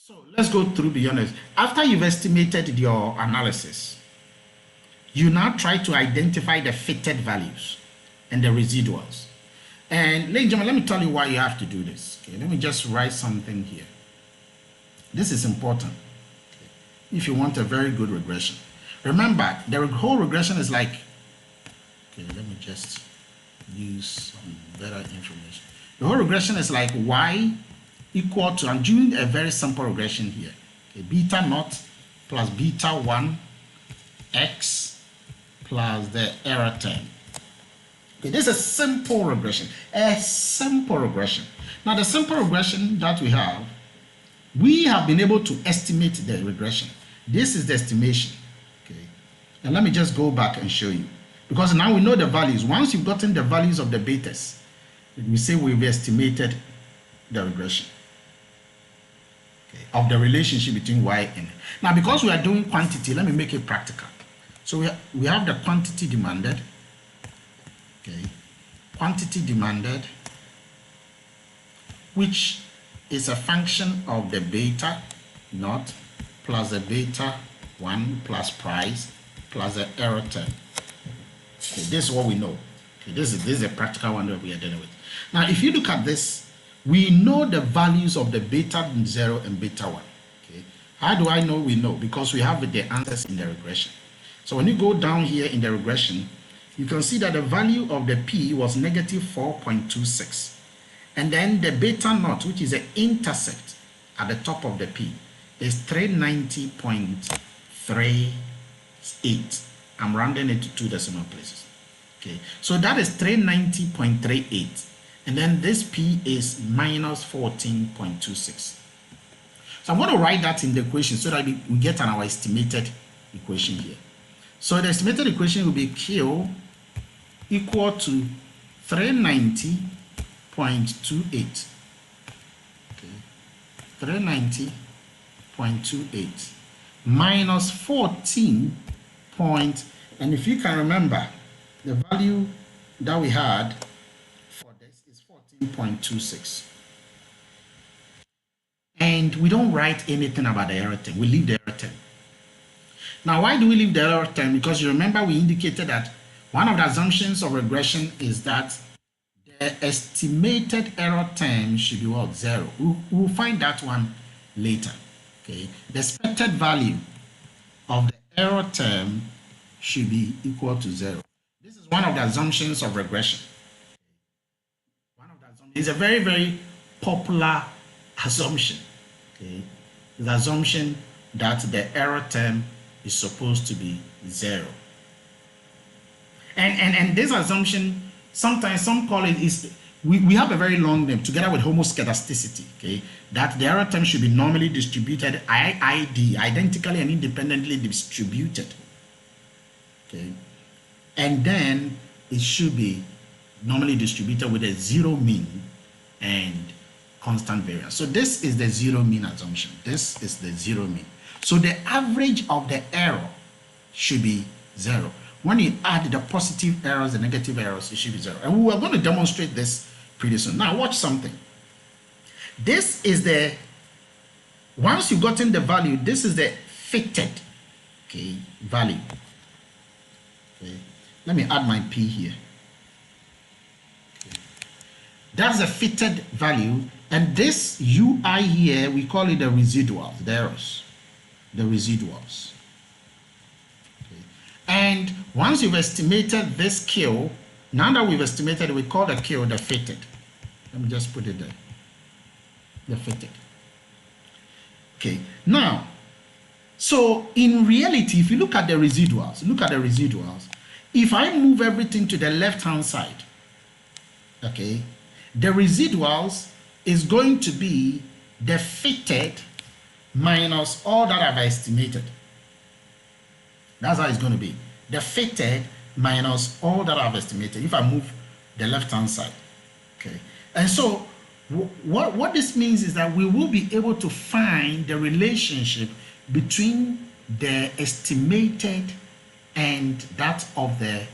So let's go through beyond this. After you've estimated your analysis, you now try to identify the fitted values and the residuals. And ladies and gentlemen, let me tell you why you have to do this. Okay, let me just write something here. This is important if you want a very good regression. Remember, the whole regression is like, okay, let me just use some better information. The whole regression is like y equal to, I'm doing a very simple regression here. Okay, beta naught plus beta 1 x plus the error term. Okay, this is a simple regression. A simple regression. Now the simple regression that we have been able to estimate the regression. This is the estimation. Okay, and let me just go back and show you. Because now we know the values. Once you've gotten the values of the betas, we say we've estimated the regression, okay, of the relationship between y and n. Now, because we are doing quantity, let me make it practical. So we have the quantity demanded, okay, quantity demanded, which is a function of the beta naught plus the beta 1 plus price plus the error term. Okay, this is what we know. Okay, this is a practical one that we are dealing with. Now, if you look at this, we know the values of the beta 0 and beta 1. Okay, how do I know we know? Because we have the answers in the regression. So when you go down here in the regression, you can see that the value of the p was negative 4.26. And then the beta naught, which is the intercept at the top of the p, is 390.38. I'm rounding it to 2 decimal places. Okay, so that is 390.38. And then this p is minus 14.26. So I'm going to write that in the equation so that we get our estimated equation here. So the estimated equation will be Q equal to 390.28. Okay, 390.28 minus 14 point, and if you can remember, the value that we had for this is 14.26. And we don't write anything about the error term. We leave the error term. Now, why do we leave the error term? Because you remember we indicated that one of the assumptions of regression is that the estimated error term should be what? 0. We'll find that one later. Okay, the expected value of the error term should be equal to 0. This is one of the assumptions of regression. One of the assumptions is a very, very popular assumption. Okay, the assumption that the error term is supposed to be 0. And this assumption, sometimes some call it is, we have a very long name together with homoscedasticity, okay, that the error term should be normally distributed, identically and independently distributed, okay, and then it should be normally distributed with a 0 mean and constant variance. So this is the 0 mean assumption. This is the 0 mean. So the average of the error should be 0. When you add the positive errors, the negative errors, it should be 0. And we are going to demonstrate this pretty soon. Now watch something. This is the, once you've gotten the value, this is the fitted, okay, value. Okay. Let me add my p here. Okay. That's the fitted value, and this ui here, we call it the residuals, the errors, the residuals. Okay. And once you've estimated this Q, now that we've estimated, we call the Q the fitted. Let me just put it there. The fitted. Okay. Now, so in reality, if you look at the residuals, if I move everything to the left-hand side, okay, the residuals is going to be the fitted minus all that I've estimated. That's how it's going to be. The fitted minus all that I've estimated if I move the left-hand side. Okay. And so what this means is that we will be able to find the relationship between the estimated and that of the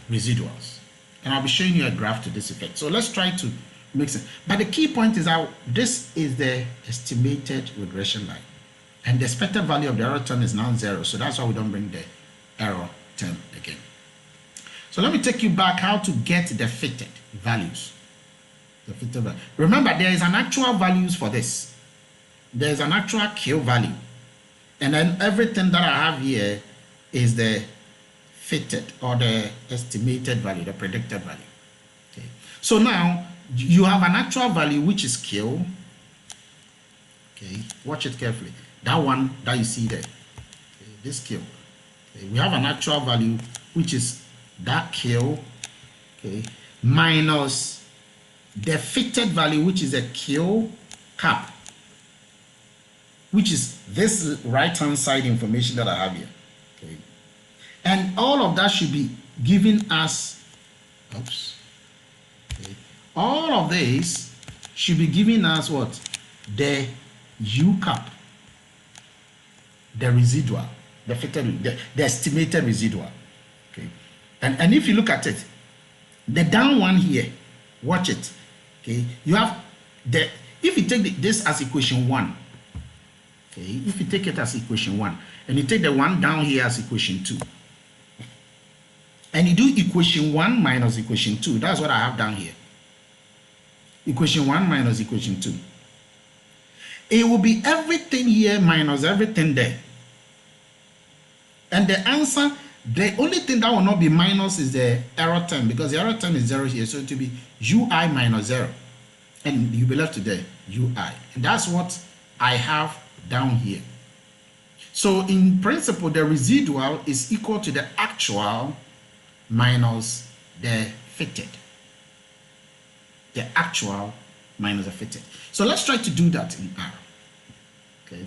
residuals. And I'll be showing you a graph to this effect. So let's try to Makes sense. But the key point is that this is the estimated regression line. And the expected value of the error term is now 0. So that's why we don't bring the error term again. So let me take you back how to get the fitted values. The fitted value. Remember, there is an actual values for this. There is an actual Q value. And then everything that I have here is the fitted or the estimated value, the predicted value. Okay. So now you have an actual value which is Q. Okay, watch it carefully. That one that you see there, okay, this Q. Okay. We have an actual value which is that Q, okay, minus the fitted value which is a Q cap, which is this right hand side information that I have here. Okay. And all of that should be giving us, oops, okay, all of this should be giving us what? The U cap, the residual, the fitted, the estimated residual. Okay. And if you look at it, the down one here, watch it. Okay, you have the, if you take this as equation 1, okay, if you take it as equation 1, and you take the one down here as equation 2, and you do equation 1 minus equation 2, that's what I have down here. Equation 1 minus equation 2. It will be everything here minus everything there. And the answer, the only thing that will not be minus is the error term, because the error term is 0 here, so it will be UI minus 0. And you'll be left to the UI. And that's what I have down here. So in principle, the residual is equal to the actual minus the fitted. The actual minus the fitted. So let's try to do that in R. Okay,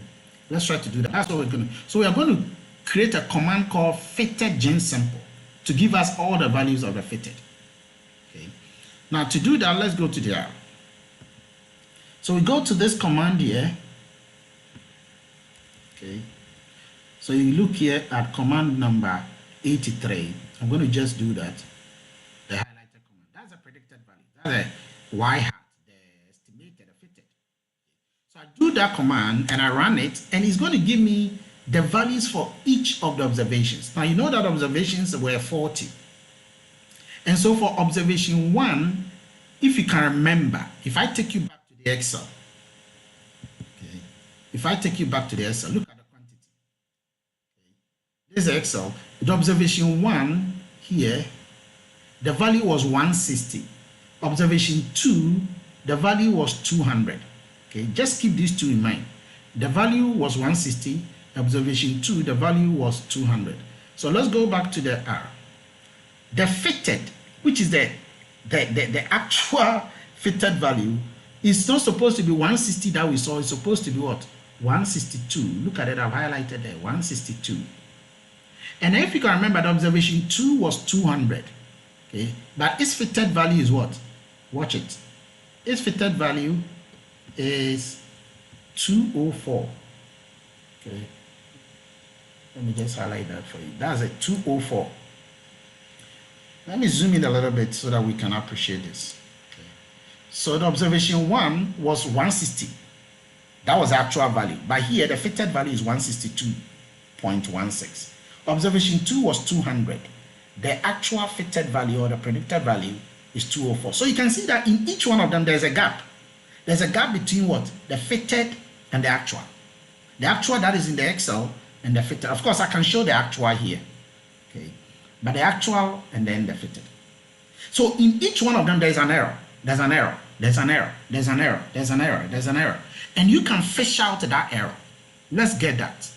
let's try to do that. That's what we're going to. So we are going to create a command called fitted gen simple to give us all the values of the fitted. Okay. Now to do that, let's go to the R. So we go to this command here. Okay. So you look here at command number 83. I'm going to just do that. The highlighted command. That's a predicted value. That's a y hat, the estimated, the fitted. So I do that command and I run it, and it's going to give me the values for each of the observations. Now you know that observations were 40. And so for observation 1, if you can remember, if I take you back to the Excel, okay, if I take you back to the Excel, look at the quantity. Okay. This is Excel. The observation 1 here, the value was 160. Observation 2, the value was 200. Okay, just keep these two in mind. The value was 160. Observation 2, the value was 200. So let's go back to the R. The fitted, which is the actual fitted value, is not supposed to be 160 that we saw. It's supposed to be what? 162. Look at it, I've highlighted there, 162. And if you can remember, the observation 2 was 200. Okay, but its fitted value is what? Watch it. Its fitted value is 204. Okay. Let me just highlight that for you. That's a 204. Let me zoom in a little bit so that we can appreciate this. Okay. So the observation 1 was 160. That was the actual value. But here, the fitted value is 162.16. Observation 2 was 200. The actual fitted value or the predicted value is 204. So you can see that in each one of them, there's a gap. There's a gap between what? The fitted and the actual. The actual that is in the Excel and the fitted. Of course, I can show the actual here. Okay. But the actual and then the fitted. So in each one of them, there's an error. There's an error. There's an error. There's an error. There's an error. There's an error. And you can fish out that error. Let's get that.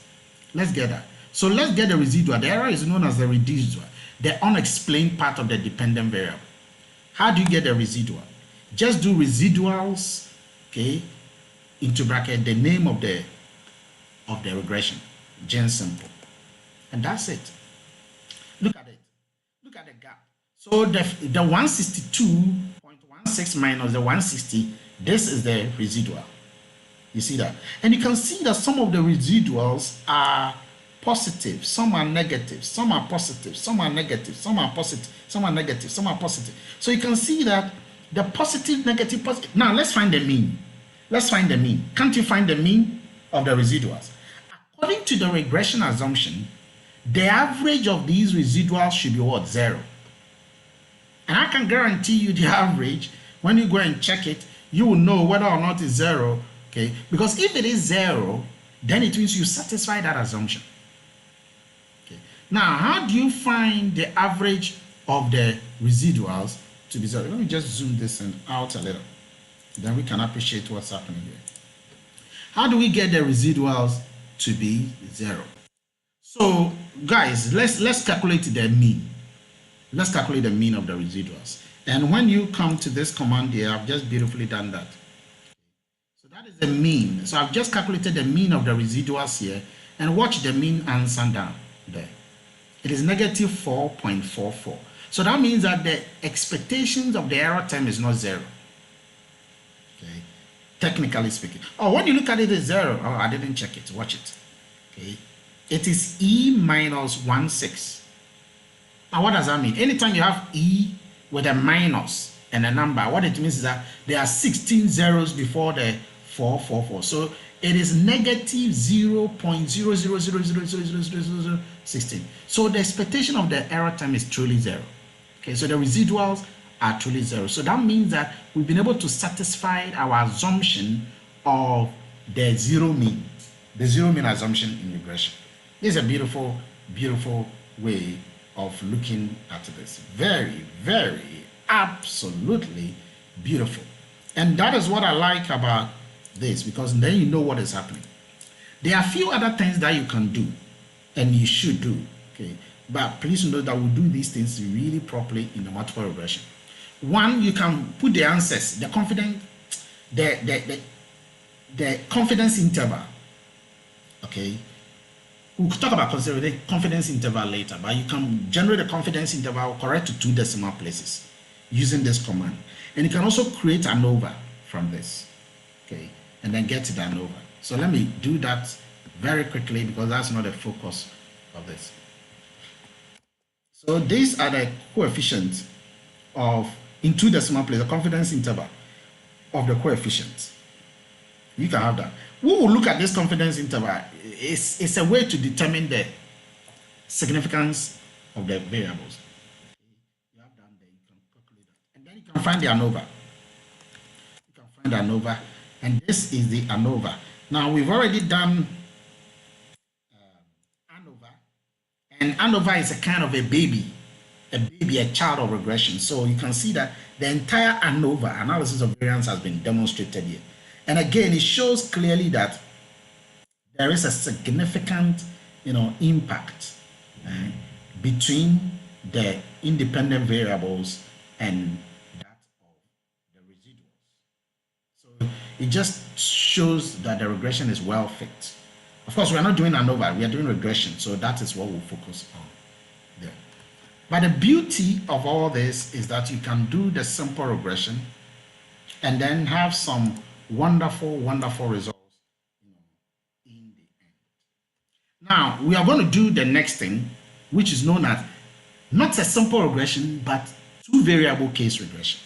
Let's get that. So let's get the residual. The error is known as the residual, the unexplained part of the dependent variable. How do you get the residual? Just do residuals, okay, into bracket the name of the regression, gen simple, and that's it. Look at it. Look at the gap. So the 162.16 minus the 160, this is the residual. You see that? And you can see that some of the residuals are positive, some are negative, some are positive, some are negative, some are positive, some are negative, some are positive. So you can see that the positive, negative, positive. Now let's find the mean. Let's find the mean. Can't you find the mean of the residuals? According to the regression assumption, the average of these residuals should be what? 0. And I can guarantee you the average, when you go and check it, you will know whether or not it's 0, okay? Because if it is 0, then it means you satisfy that assumption. Okay. Now, how do you find the average of the residuals to be 0? Let me just zoom this out a little. Then we can appreciate what's happening here. How do we get the residuals to be 0? So, guys, let's calculate the mean. Let's calculate the mean of the residuals. And when you come to this command here, I've just beautifully done that. So that is the mean. So I've just calculated the mean of the residuals here, and watch the mean answer down there. It is negative 4.44. So that means that the expectations of the error term is not 0. Okay, technically speaking. Oh, when you look at it as 0, oh, I didn't check it. Watch it. Okay, it is E minus 1/6. Now, what does that mean? Anytime you have E with a minus and a number, what it means is that there are 16 zeros before the 444. So it is negative 0.000000016. So the expectation of the error term is truly 0. Okay, so the residuals are truly 0. So that means that we've been able to satisfy our assumption of the zero mean assumption in regression. This is a beautiful, beautiful way of looking at this. Very, very, absolutely beautiful. And that is what I like about this, because then you know what is happening. There are a few other things that you can do and you should do, okay? But please know that we do these things really properly in the multiple regression. One, you can put the answers, the confidence interval, okay? We'll talk about considering the confidence interval later, but you can generate a confidence interval correct to 2 decimal places using this command. And you can also create ANOVA from this, okay, and then get to the ANOVA. So let me do that very quickly, because that's not the focus of this. So these are the coefficients of, in 2 decimal places, the confidence interval of the coefficients. You can have that. We will look at this confidence interval. It's a way to determine the significance of the variables. You have done there, you can calculate that. And then you can find the ANOVA. You can find the ANOVA, and this is the ANOVA. Now we've already done ANOVA, and ANOVA is a kind of a child of regression. So you can see that the entire ANOVA, analysis of variance, has been demonstrated here. And again, it shows clearly that there is a significant, impact between the independent variables and that of the residuals. So it just shows that the regression is well fit. Of course, we are not doing ANOVA, we are doing regression, so that is what we'll focus on there. But the beauty of all this is that you can do the simple regression and then have some wonderful, wonderful results in the end. Now, we are going to do the next thing, which is known as not a simple regression, but 2 variable case regression.